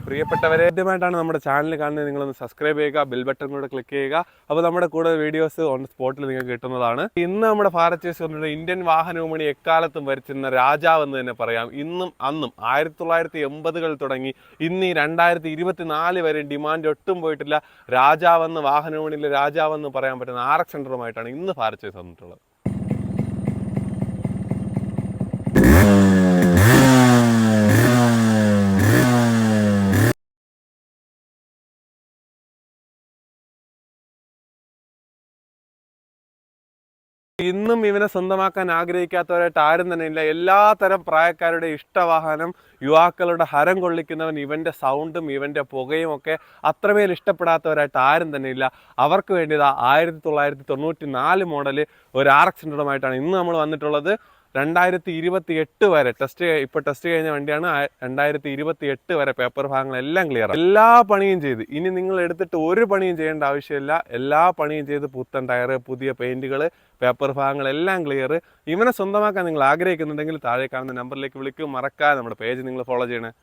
പ്രിയപ്പെട്ടവരെ, ആദ്യമായിട്ടാണ് നമ്മുടെ ചാനൽ കാണുന്നത്, നിങ്ങളൊന്ന് സബ്സ്ക്രൈബ് ചെയ്യുക, ബെൽ ബട്ടൺ കൂടെ ക്ലിക്ക് ചെയ്യുക. അപ്പോൾ നമ്മുടെ കൂടെ വീഡിയോസ് ഓൺ സ്പോട്ടിൽ നിങ്ങൾക്ക് കിട്ടുന്നതാണ്. ഇന്ന് നമ്മുടെ ഭാരത് ചേസ് വന്നിട്ട് ഇന്ത്യൻ വാഹന വിപണി എക്കാലത്തും ഭരിച്ചിരുന്ന രാജാവ് എന്ന് തന്നെ പറയാം. ഇന്നും അന്നും 1980-കൾ തുടങ്ങി ഇന്ന് 2024 വരെ ഡിമാൻഡ് ഒട്ടും പോയിട്ടില്ല. രാജാവെന്ന് വാഹന വിപണിയിലെ രാജാവെന്ന് പറയാൻ പറ്റുന്ന RX സെൻറ്ററുമായിട്ടാണ് ഇന്ന് ഭാരത് ചേസ് വന്നിട്ടുള്ളത്. ഇന്നും ഇവനെ സ്വന്തമാക്കാൻ ആഗ്രഹിക്കാത്തവരായിട്ട് ആരും തന്നെ ഇല്ല. എല്ലാ തരം പ്രായക്കാരുടെ ഇഷ്ടവാഹനം, യുവാക്കളുടെ ഹരം കൊള്ളിക്കുന്നവൻ, ഇവൻ്റെ സൗണ്ടും ഇവൻ്റെ പുകയും ഒക്കെ അത്രമേൽ ഇഷ്ടപ്പെടാത്തവരായിട്ട് ആരും തന്നെ ഇല്ല. അവർക്ക് വേണ്ടിയതാ 1994 മോഡൽ ഒരു RX സെൻറ്ററുമായിട്ടാണ് ഇന്ന് നമ്മൾ വന്നിട്ടുള്ളത്. 2028 വരെ ഇപ്പോൾ ടെസ്റ്റ് കഴിഞ്ഞ വണ്ടിയാണ്. 2028 വരെ പേപ്പർ ഭാഗങ്ങളെല്ലാം ക്ലിയർ, എല്ലാ പണിയും ചെയ്ത്. ഇനി നിങ്ങൾ എടുത്തിട്ട് ഒരു പണിയും ചെയ്യേണ്ട ആവശ്യമില്ല. എല്ലാ പണിയും ചെയ്ത് പുത്തൻ ടയർ, പുതിയ പെയിന്റുകൾ, പേപ്പർ ഭാഗങ്ങളെല്ലാം ക്ലിയർ. ഇവനെ സ്വന്തമാക്കാൻ നിങ്ങൾ ആഗ്രഹിക്കുന്നുണ്ടെങ്കിൽ താഴെ കാണുന്ന നമ്പറിലേക്ക് വിളിക്കും. മറക്കാതെ നമ്മുടെ പേജ് നിങ്ങൾ ഫോളോ ചെയ്യണേ.